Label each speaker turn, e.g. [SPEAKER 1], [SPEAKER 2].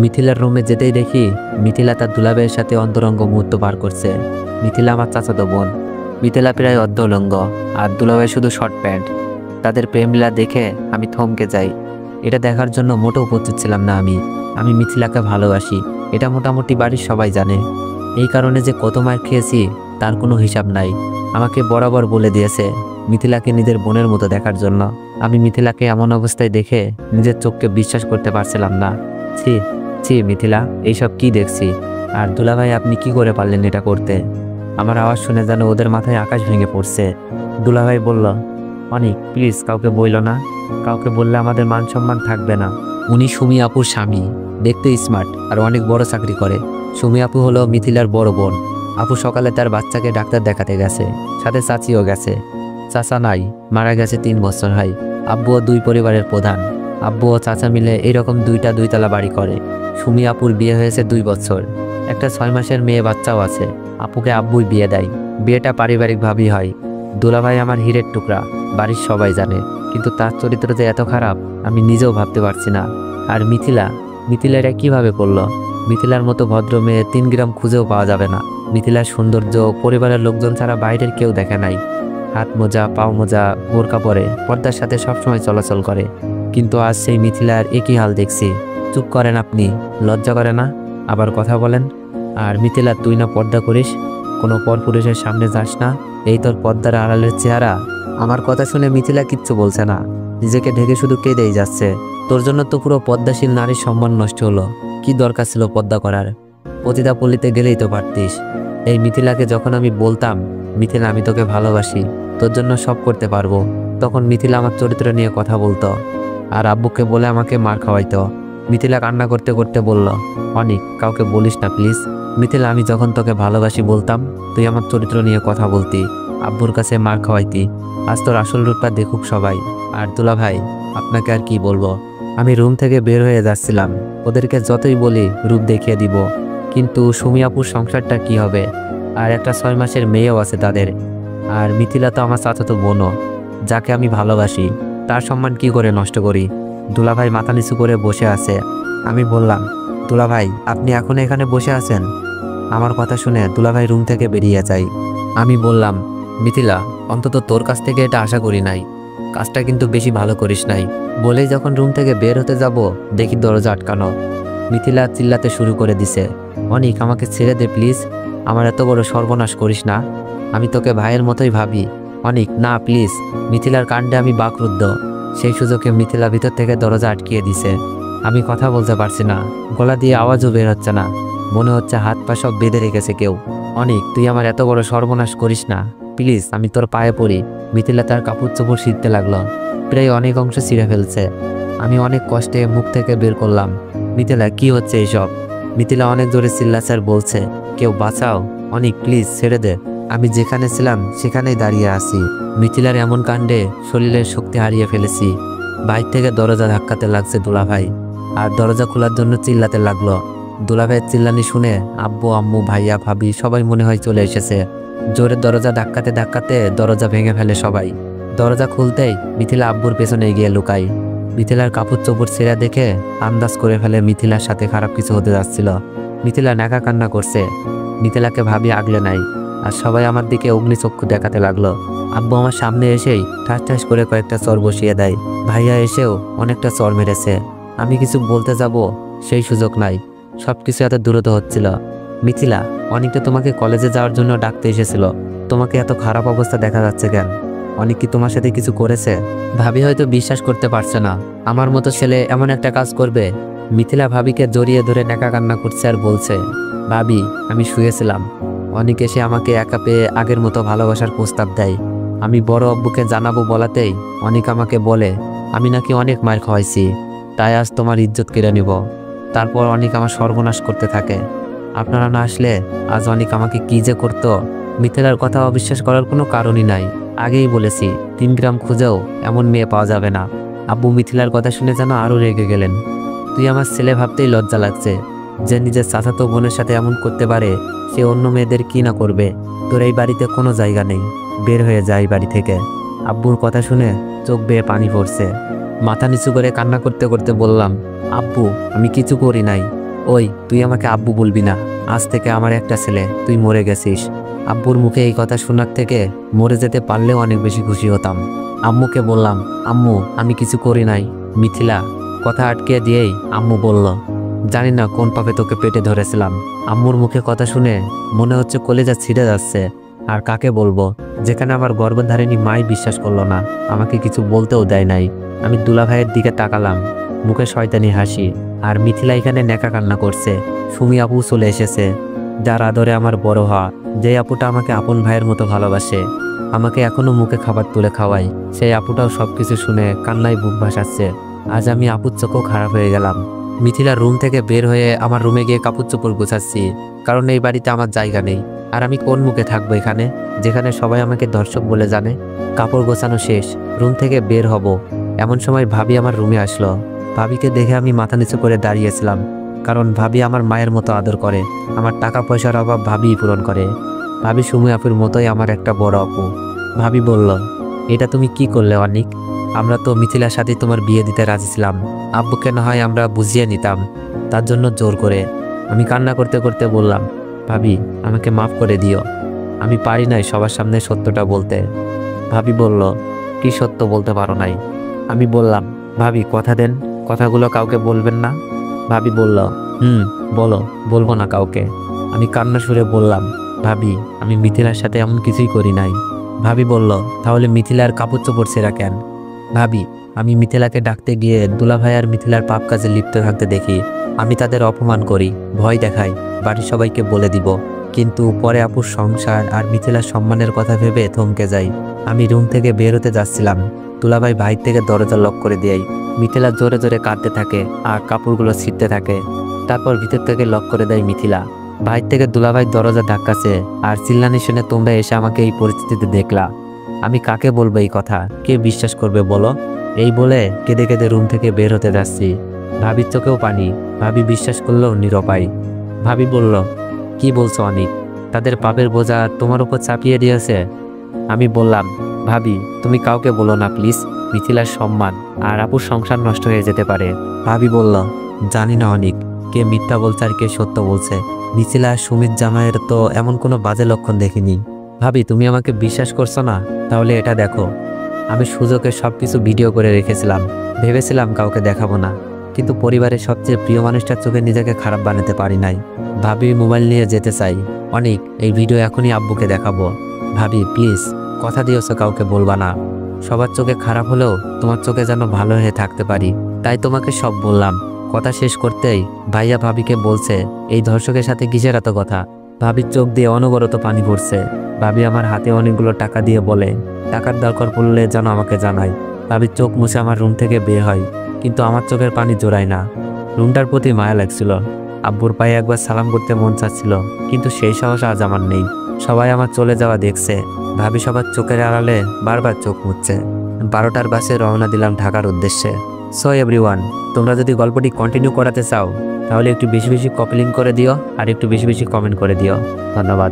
[SPEAKER 1] মিথিলার রুমে যেতেই দেখি মিথিলা তার দুলাভাইয়ের সাথে অন্তরঙ্গ মুহূর্ত পার করছে। মিথিলা আমার চাচাতো বোন। মিথিলা প্রায় অর্ধউলঙ্গ আর দুলাভাই শুধু শর্ট প্যান্ট। তাদের প্রেমলীলা দেখে আমি থমকে যাই। এটা দেখার জন্য মোটেও উপস্থিত ছিলাম না আমি মিথিলাকে ভালোবাসি, এটা মোটামুটি বাড়ির সবাই জানে। এই কারণে যে কত মার খেয়েছি তার কোনো হিসাব নাই। আমাকে বরাবর বলে দিয়েছে মিথিলাকে নিজের বোনের মতো দেখার জন্য। আমি মিথিলাকে এমন অবস্থায় দেখে নিজের চোখকে বিশ্বাস করতে পারছিলাম না। ছি ছি মিথিলা, এইসব কি দেখছি? আর দুলাভাই আপনি কি করে পারলেন এটা করতে? আমার আওয়াজ শুনে যেন ওদের মাথায় আকাশ ভেঙে পড়ছে। দুলাভাই বলল, অনিক প্লিজ কাউকে বইল না, কাউকে বললে আমাদের মান সম্মান থাকবে না। উনি সুমি আপুর স্বামী, দেখতে স্মার্ট আর অনেক বড় চাকরি করে। সুমি আপু হলো মিথিলার বড় বোন। আপু সকালে তার বাচ্চাকে ডাক্তার দেখাতে গেছে, সাথে চাচিও গেছে। চাচা নাই, মারা গেছে 3 বছর হয়। আব্বুও 2 পরিবারের প্রধান। আব্বু ও চাচা মিলে এরকম 2টা 2তলা বাড়ি করে। সুমি আপুর বিয়ে হয়েছে 2 বছর, একটা 6 মাসের মেয়ে বাচ্চাও আছে। আপুকে আব্বুই বিয়ে দেয়। বিয়েটা পারিবারিকভাবেই হয়। দুলাভাই আমার হীরের টুকরা, বাড়ির সবাই জানে, কিন্তু তার চরিত্র যে এত খারাপ আমি নিজেও ভাবতে পারছি না। আর মিথিলা এটা কিভাবে করলো? মিথিলার মতো ভদ্র মেয়ে 3 গ্রাম খুঁজেও পাওয়া যাবে না। মিথিলার সৌন্দর্য পরিবারের লোকজন ছাড়া বাইরের কেউ দেখে নাই। হাত মোজা, পাও মোজা, বোরকা পরে পর্দার সাথে সবসময় চলাচল করে, কিন্তু আজ সেই মিথিলার একই হাল দেখছি। চুপ করেন আপনি, লজ্জা করে না? আবার কথা বলেন। আর মিথিলা, তুই না পর্দা করিস, কোনো পরপুরুষের সামনে যাস না, এই তোর পর্দার আড়ালের চেহারা? আমার কথা শুনে মিথিলা কিচ্ছু বলছে না, নিজেকে ঢেকে শুধু কেঁদেই যাচ্ছে। তোর জন্য তো পুরো পদ্মাশীল নারীর সম্মান নষ্ট হলো। কি দরকার ছিল পর্দা করার? পতিতা পল্লীতে গেলেই তো পারতিস। এই মিথিলাকে যখন আমি বলতাম, মিথিলা আমি তোকে ভালোবাসি, তোর জন্য সব করতে পারবো, তখন মিথিলা আমার চরিত্র নিয়ে কথা বলতো আর আব্বুকে বলে আমাকে মার খাওয়াইতো। মিথিলা কান্না করতে করতে বলল, অনিক কাউকে বলিস না প্লিজ। মিথিলা, আমি যখন তোকে ভালোবাসি বলতাম, তুই আমার চরিত্র নিয়ে কথা বলতি, আব্বুর কাছে মার খাওয়াইতি। আজ তোর আসল রূপটা দেখুক সবাই। আর দুলা ভাই, আপনাকে আর কি বলবো। আমি রুম থেকে বের হয়ে যাচ্ছিলাম, ওদেরকে যতই বলি রূপ দেখিয়ে দিব, কিন্তু সুমি আপুর সংসারটা কি হবে? আর একটা 6 মাসের মেয়েও আছে তাদের। আর মিথিলা তো আমার চাচাতো বোনও, যাকে আমি ভালোবাসি, তার সম্মান কি করে নষ্ট করি? দুলাভাই মাথা নিচু করে বসে আছে। আমি বললাম, দুলাভাই আপনি এখন এখানে বসে আছেন? আমার কথা শুনে দুলাভাই রুম থেকে বেরিয়ে যায়। আমি বললাম, মিথিলা অন্তত তোর কাছ থেকে এটা আশা করি নাই, কাজটা কিন্তু বেশি ভালো করিস নাই। বলেই যখন রুম থেকে বের হতে যাব, দেখি দরজা আটকানো। মিথিলা চিল্লাতে শুরু করে দিছে, অনিক আমাকে ছেড়ে দে প্লিজ, আমার এত বড় সর্বনাশ করিস না, আমি তোকে ভাইয়ের মতোই ভাবি। অনিক না প্লিজ। মিথিলার কাণ্ডে আমি বাকরুদ্ধ। সেই সুযোগে মিথিলা ভিতর থেকে দরজা আটকিয়ে দিছে। আমি কথা বলতে পারছি না, গলা দিয়ে আওয়াজও বের হচ্ছে না, মনে হচ্ছে হাত পা সব বেঁধে রেখেছে কেউ। অনিক তুই আমার এত বড় সর্বনাশ করিস না প্লিজ, আমি তোর পায়ে পড়ি। মিথিলা তার কাপড় চোপড় ছিঁড়তে লাগলো, প্রায় অনেক অংশ ছিঁড়ে ফেলছে। আমি অনেক কষ্টে মুখ থেকে বের করলাম, মিথিলা কি হচ্ছে এইসব? মিথিলা অনেক জোরে চিল্লাচার বলছে, কেউ বাঁচাও, অনিক প্লিজ ছেড়ে দে, আমি যেখানে ছিলাম সেখানেই দাঁড়িয়ে আছি। মিথিলার এমন কাণ্ডে শরীরের শক্তি হারিয়ে ফেলেছি। বাইর থেকে দরজা ধাক্কাতে লাগছে দুলাভাই, আর দরজা খোলার জন্য চিল্লাতে লাগলো। দুলাভাইয়ের চিল্লানি শুনে আব্বু আম্মু ভাইয়া ভাবি সবাই মনে হয় চলে এসেছে। জোরে দরজা ধাক্কাতে ধাক্কাতে দরজা ভেঙে ফেলে সবাই। দরজা খুলতেই মিথিলা আব্বুর পেছনে গিয়ে লুকাই। মিথিলার কাপড় চোপড় ছেঁড়া দেখে আন্দাজ করে ফেলে মিথিলার সাথে খারাপ কিছু হতে যাচ্ছিল। মিথিলা নাকা কান্না করছে। মিথিলাকে ভাবি আগলে নাই, আর সবাই আমার দিকে অগ্নিচক্ষু দেখাতে লাগলো। আব্বু আমার সামনে এসেই ঠাস ঠাস করে কয়েকটা চর বসিয়ে দেয়। ভাইয়া এসেও অনেকটা চর মেরেছে। আমি কিছু বলতে যাব, সেই সুযোগ নাই, সবকিছু এত দ্রুত হচ্ছিল। মিথিলা, অনেকটা তোমাকে কলেজে যাওয়ার জন্য ডাকতে এসেছিল, তোমাকে এত খারাপ অবস্থা দেখা যাচ্ছে কেন? অনেক কি তোমার সাথে কিছু করেছে? ভাবি হয়তো বিশ্বাস করতে পারছে না আমার মতো ছেলে এমন একটা কাজ করবে। মিথিলা ভাবিকে জড়িয়ে ধরে নেকা কান্না করছে আর বলছে, ভাবি আমি শুয়েছিলাম, অনেক এসে আমাকে একা পেয়ে আগের মতো ভালোবাসার প্রস্তাব দেয়। আমি বড় আব্বুকে জানাবো বলাতেই অনেক আমাকে বলে আমি নাকি অনেক মার খাওয়াইছি, তাই আজ তোমার ইজ্জত কেড়ে নিব। তারপর অনেক আমার সর্বনাশ করতে থাকে। আপনারা না আসলে আজ অনেক আমাকে কি যে করতো। মিথিলার কথা অবিশ্বাস করার কোনো কারণই নাই, আগেই বলেছি 3 গ্রাম খুঁজেও এমন মেয়ে পাওয়া যাবে না। আব্বু মিথিলার কথা শুনে যেন আরও রেগে গেলেন। তুই আমার ছেলে ভাবতেই লজ্জা লাগছে, যে নিজের চাচাতো বোনের সাথে এমন করতে পারে, সে অন্য মেয়েদের কি না করবে। তোর এই বাড়িতে কোনো জায়গা নেই, বের হয়ে যায় বাড়ি থেকে। আব্বুর কথা শুনে চোখ বেয়ে পানি পড়ছে। মাথা নিচু করে কান্না করতে করতে বললাম, আব্বু আমি কিছু করি নাই, ওই তুই আমাকে আব্বু বলবি না, আজ থেকে আমার একটা ছেলে, তুই মরে গেছিস। আব্বুর মুখে এই কথা শোনার থেকে মরে যেতে পারলেও অনেক বেশি খুশি হতাম। আম্মুকে বললাম, আম্মু আমি কিছু করি নাই। মিথিলা কথা আটকে দিয়েই আম্মু বলল, জানি না কোন পাপে তোকে পেটে ধরেছিলাম। আম্মুর মুখে কথা শুনে মনে হচ্ছে কলেজা ছিঁড়ে যাচ্ছে। আর কাকে বলবো, যেখানে আমার গর্ভধারিণী মাই বিশ্বাস করলো না, আমাকে কিছু বলতেও দেয় নাই। আমি দুলাভাইয়ের দিকে তাকালাম, মুখে শয়তানি হাসি। আর মিথিলা এখানে নেকা কান্না করছে। সুমি আপু চলে এসেছে, যার আদরে আমার বড় হওয়া, যে আপুটা আমাকে আপন ভাইয়ের মতো ভালোবাসে, আমাকে এখনো মুখে খাবার তুলে খাওয়াই। সেই আপুটাও সবকিছু শুনে কান্নায় বুক ভাসাচ্ছে। আজ আমি আপুর চোখও খারাপ হয়ে গেলাম। মিথিলার রুম থেকে বের হয়ে আমার রুমে গিয়ে কাপড় চোপড় গোছাচ্ছি, কারণ এই বাড়িতে আমার জায়গা নেই। আর আমি কোন মুখে থাকবো এখানে, যেখানে সবাই আমাকে দর্শক বলে জানে। কাপড় গোছানো শেষ, রুম থেকে বের হব, এমন সময় ভাবি আমার রুমে আসলো। ভাবিকে দেখে আমি মাথা নিচু করে দাঁড়িয়েছিলাম, কারণ ভাবি আমার মায়ের মতো আদর করে। আমার টাকা পয়সার অভাব ভাবিই পূরণ করে। ভাবি সুমি আপুর মতোই আমার একটা বড় আপু। ভাবি বলল, এটা তুমি কি করলে অনিক? আমরা তো মিথিলার সাথে তোমার বিয়ে দিতে রাজি ছিলাম। আব্বুকে না হয় আমরা বুঝিয়ে নিতাম, তার জন্য জোর করে। আমি কান্না করতে করতে বললাম, ভাবি আমাকে মাফ করে দিও, আমি পারি নাই সবার সামনে সত্যটা বলতে। ভাবি বলল, কি সত্য বলতে পারো নাই? আমি বললাম, ভাবি কথা দেন, কথাগুলো কাউকে বলবেন না। ভাবি বলল, বলো, বলবো না কাউকে। আমি কান্না সুরে বললাম, ভাবি আমি মিথিলার সাথে এমন কিছুই করি নাই। ভাবি বলল, তাহলে মিথিলার কাপড় চোপড় ছেঁড়া কেন? ভাবি আমি মিথিলাকে ডাকতে গিয়ে দুলাভাই আর মিথিলার পাপ কাজে লিপ্ত থাকতে দেখি। আমি তাদের অপমান করি, ভয় দেখাই, বাড়ির সবাইকে বলে দিব। কিন্তু পরে আপুর সংসার আর মিথিলার সম্মানের কথা ভেবে থমকে যাই। আমি রুম থেকে বের হতে যাচ্ছিলাম, দুলাভাই বাইর থেকে দরজা লক করে দেয়। মিথিলা জোরে জোরে কাঁদতে থাকে আর কাপড়গুলো ছিঁড়তে থাকে। তারপর ভিতর থেকে লক করে দেয় মিথিলা। বাইর থেকে দুলাভাই দরজা ধাক্কাছে আর চিল্লানি শুনে তোমরা এসে আমাকে এই পরিস্থিতিতে দেখলা। আমি কাকে বলবো এই কথা, কে বিশ্বাস করবে বলো? এই বলে কেঁদে কেঁদে রুম থেকে বের হতে যাচ্ছি। ভাবির চোখেও পানি, ভাবি বিশ্বাস করলেও নিরুপায়। ভাবি বলল, কি বলছো অনিক? তাদের পাপের বোঝা তোমার উপর চাপিয়ে দিয়েছে? আমি বললাম, ভাবি তুমি কাউকে বলো না প্লিজ, মিথিলার সম্মান আর আপুর সংসার নষ্ট হয়ে যেতে পারে। ভাবি বলল, জানি না অনিক, কে মিথ্যা বলছে আর কে সত্য বলছে। মিথিলা আর সুমিত জামাইয়ের তো এমন কোনো বাজে লক্ষণ দেখিনি। ভাবি তুমি আমাকে বিশ্বাস করছো না? তাহলে এটা দেখো, আমি সুযোগে সবকিছু ভিডিও করে রেখেছিলাম। ভেবেছিলাম কাউকে দেখাবো না, কিন্তু পরিবারের সবচেয়ে প্রিয় মানুষটার চোখে নিজেকে খারাপ বানাতে পারি নাই। ভাবি মোবাইল নিয়ে যেতে চাই। অনিক এই ভিডিও এখনই আব্বুকে দেখাবো। ভাবি প্লিজ কথা দিয়েছো কাউকে বলবা না। সবার চোখে খারাপ হলেও তোমার চোখে যেন ভালো হয়ে থাকতে পারি, তাই তোমাকে সব বললাম। কথা শেষ করতেই ভাইয়া ভাবিকে বলছে, এই ধর্ষকের সাথে কিসের এত কথা? ভাবির চোখ দিয়ে অনবরত পানি পড়ছে। ভাবি আমার হাতে অনেকগুলো টাকা দিয়ে বলে, টাকার দরকার পড়লে যেন আমাকে জানাই। ভাবির চোখ মুছে আমার রুম থেকে বের হয়, কিন্তু আমার চোখের পানি জোড়ায় না। রুমটার প্রতি মায়া লাগছিল। আব্বুর পায়ে একবার সালাম করতে মন চাচ্ছিল, কিন্তু সেই সাহস আজ আমার নেই। সবাই আমার চলে যাওয়া দেখছে। ভাবি সবার চোখের আড়ালে বারবার চোখ মুছছে। 12টার বাসে রওনা দিলাম ঢাকার উদ্দেশ্যে। সো এভরিওয়ান, তোমরা যদি গল্পটি কন্টিনিউ করাতে চাও তাহলে একটু বেশি বেশি কপি লিঙ্ক করে দিও আর একটু বেশি বেশি কমেন্ট করে দিও। ধন্যবাদ।